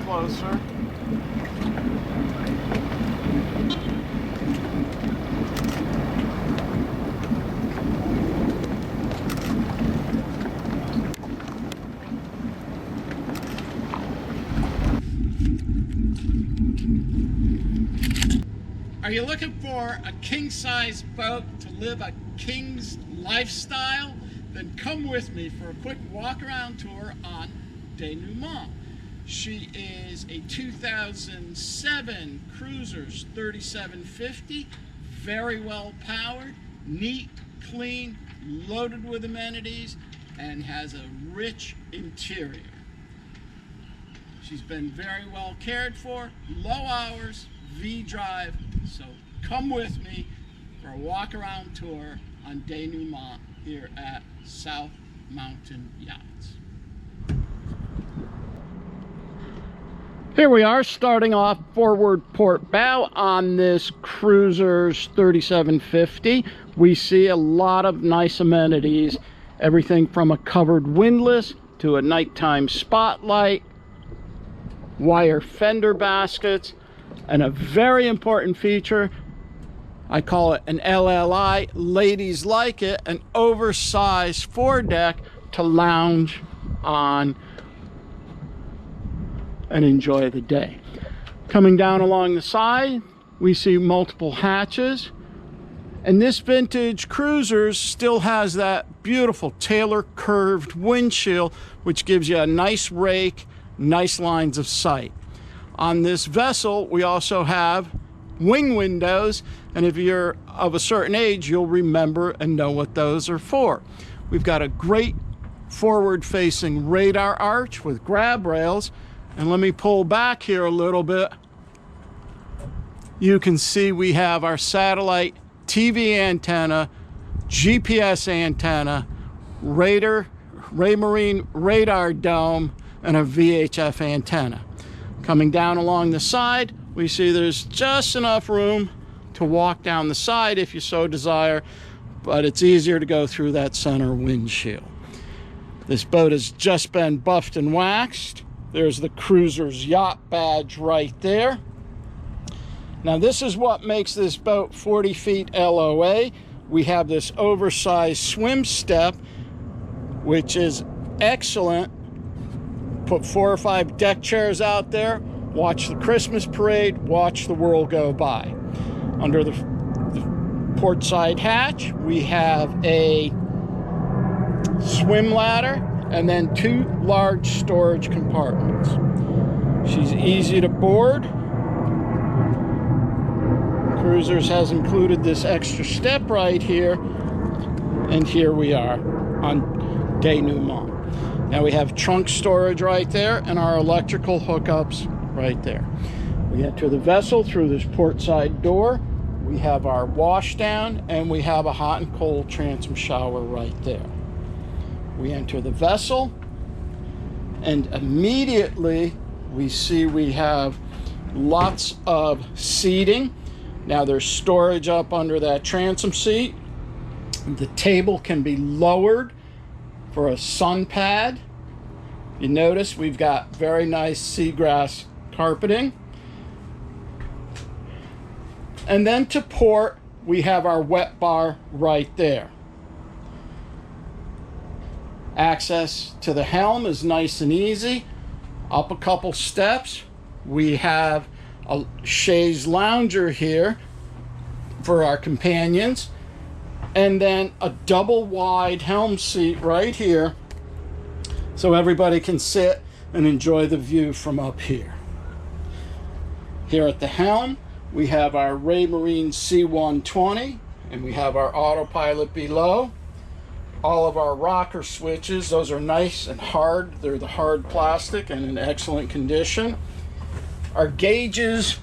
Closer. Are you looking for a king-size boat to live a king's lifestyle? Then come with me for a quick walk-around tour on Denouement. She is a 2007 Cruisers 3750, very well powered, neat, clean, loaded with amenities, and has a rich interior. She's been very well cared for, low hours, V-drive, so come with me for a walk-around tour on Denouement here at South Mountain Yachts. Here we are, starting off forward port bow on this Cruisers 3750. We see a lot of nice amenities, everything from a covered windlass to a nighttime spotlight, wire fender baskets, and a very important feature, I call it an LLI, ladies like it, an oversized foredeck to lounge on and enjoy the day. Coming down along the side, we see multiple hatches, and this vintage Cruisers still has that beautiful Taylor curved windshield, which gives you a nice rake, nice lines of sight. On this vessel, we also have wing windows, and if you're of a certain age, you'll remember and know what those are for. We've got a great forward-facing radar arch with grab rails. And let me pull back here a little bit. You can see we have our satellite TV antenna, GPS antenna, Raymarine radar dome, and a VHF antenna. Coming down along the side, we see there's just enough room to walk down the side if you so desire, but it's easier to go through that center windshield. This boat has just been buffed and waxed. There's the Cruisers Yacht badge right there. Now this is what makes this boat 40 feet LOA. We have this oversized swim step, which is excellent. Put 4 or 5 deck chairs out there, watch the Christmas parade, watch the world go by. Under the port side hatch, we have a swim ladder and then 2 large storage compartments. She's easy to board. Cruisers has included this extra step right here, and here we are on Denouement. Now we have trunk storage right there and our electrical hookups right there. We enter the vessel through this port side door. We have our washdown, and we have a hot and cold transom shower right there. We enter the vessel, and immediately we see we have lots of seating. Now there's storage up under that transom seat. The table can be lowered for a sun pad. You notice we've got very nice seagrass carpeting. And then to port, we have our wet bar right there. Access to the helm is nice and easy. Up a couple steps, we have a chaise lounger here for our companions, and then a double wide helm seat right here so everybody can sit and enjoy the view from up here. Here at the helm, we have our Raymarine C120, and we have our autopilot below. All of our rocker switches, those are nice and hard. They're the hard plastic and in excellent condition. Our gauges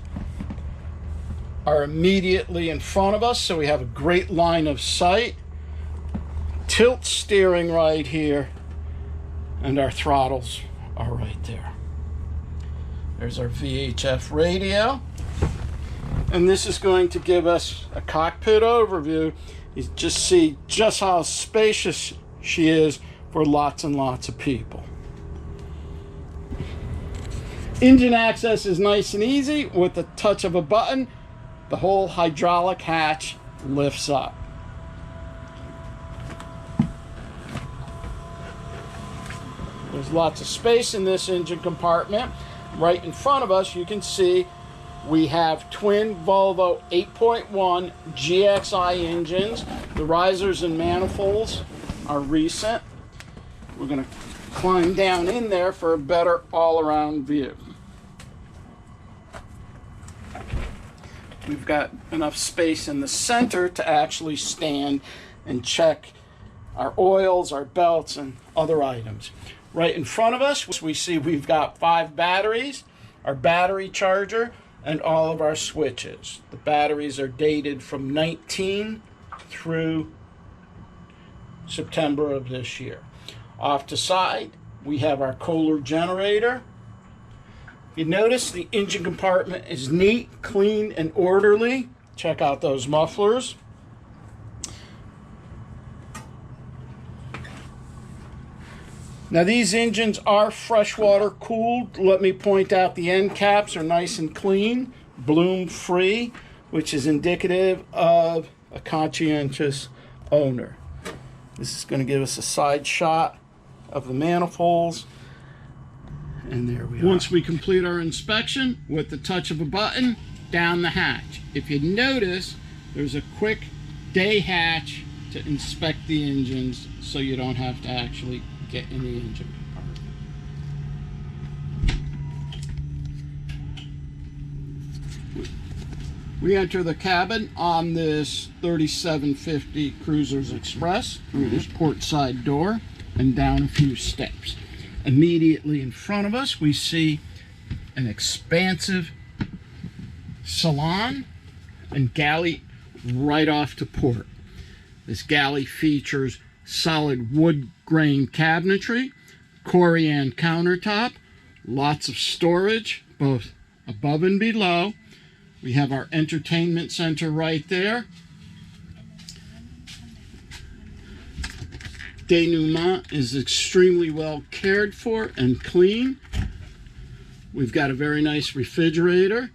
are immediately in front of us, so we have a great line of sight. Tilt steering right here, and our throttles are right there. There's our VHF radio, and this is going to give us a cockpit overview. You just see just how spacious she is for lots and lots of people. Engine access is nice and easy. With the touch of a button, the whole hydraulic hatch lifts up. There's lots of space in this engine compartment. Right in front of us, you can see we have twin Volvo 8.1 GXI engines. The risers and manifolds are recent. We're going to climb down in there for a better all-around view. We've got enough space in the center to actually stand and check our oils, our belts, and other items. Right in front of us, we see we've got 5 batteries, our battery charger, and all of our switches. The batteries are dated from 19 through September of this year. Off to side, we have our Kohler generator. You notice the engine compartment is neat, clean, and orderly. Check out those mufflers. Now these engines are freshwater cooled. Let me point out the end caps are nice and clean, bloom free, which is indicative of a conscientious owner. This is going to give us a side shot of the manifolds. And there we are. Once we complete our inspection, with the touch of a button, down the hatch. If you notice, there's a quick day hatch to inspect the engines so you don't have to actually get in the engine compartment. We enter the cabin on this 3750 Cruisers Express through this port side door and down a few steps. Immediately in front of us, we see an expansive salon and galley right off to port. This galley features solid wood grain cabinetry, Corian countertop, lots of storage both above and below. We have our entertainment center right there. Denouement is extremely well cared for and clean. We've got a very nice refrigerator,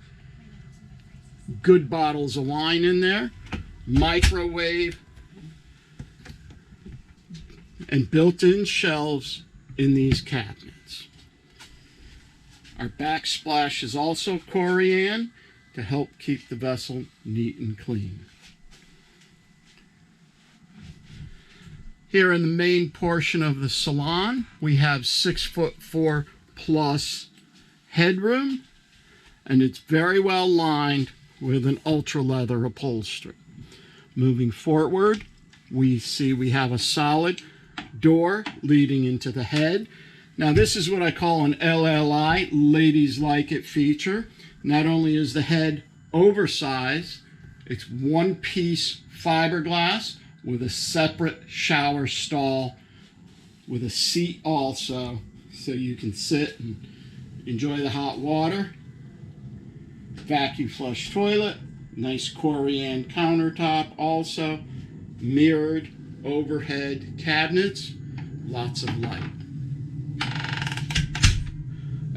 good bottles of wine in there, microwave, and built-in shelves in these cabinets. Our backsplash is also Corian to help keep the vessel neat and clean. Here in the main portion of the salon, we have 6'4" plus headroom, and it's very well lined with an ultra leather upholstery. Moving forward, we see we have a solid door leading into the head. Now this is what I call an LLI, ladies like it feature. Not only is the head oversized, it's one-piece fiberglass with a separate shower stall with a seat also, so you can sit and enjoy the hot water. Vacuum flush toilet, nice Corian countertop also, mirrored overhead cabinets, lots of light.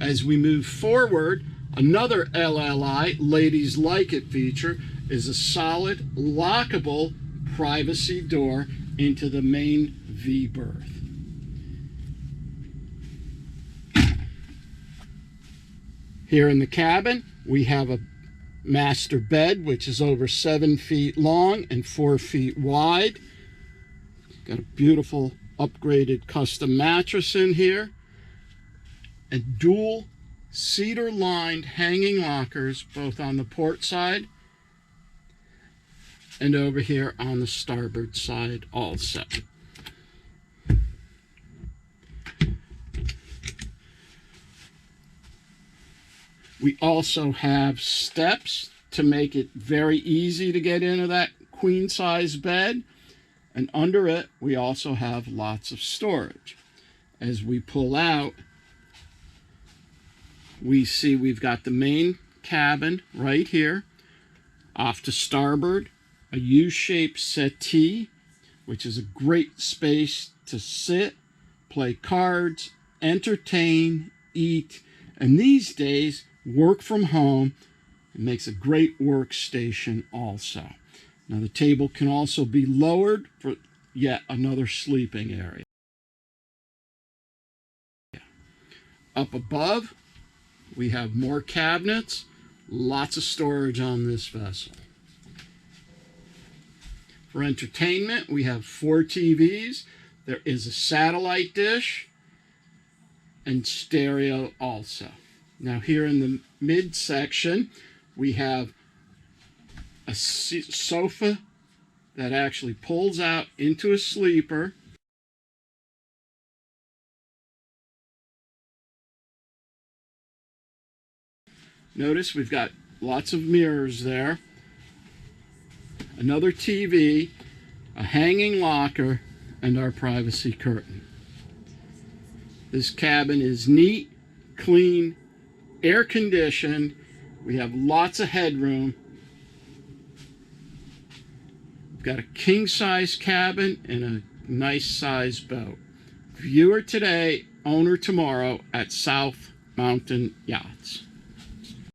As we move forward, another LLI, Ladies Like It feature, is a solid, lockable privacy door into the main V berth. Here in the cabin, we have a master bed, which is over 7 feet long and 4 feet wide. Got a beautiful upgraded custom mattress in here, and dual cedar lined hanging lockers both on the port side and over here on the starboard side also. We also have steps to make it very easy to get into that queen size bed, and under it we also have lots of storage. As we pull out, we see we've got the main cabin right here. Off to starboard, a U-shaped settee, which is a great space to sit, play cards, entertain, eat, and these days work from home. It makes a great workstation also. Now the table can also be lowered for yet another sleeping area. Up above, we have more cabinets, lots of storage on this vessel. For entertainment, we have 4 TVs. There is a satellite dish and stereo also. Now here in the midsection, we have a sofa that actually pulls out into a sleeper. Notice we've got lots of mirrors there, another TV, a hanging locker, and our privacy curtain. This cabin is neat, clean, air conditioned. We have lots of headroom. We've got a king size cabin and a nice size boat. Viewer today, owner tomorrow at South Mountain Yachts.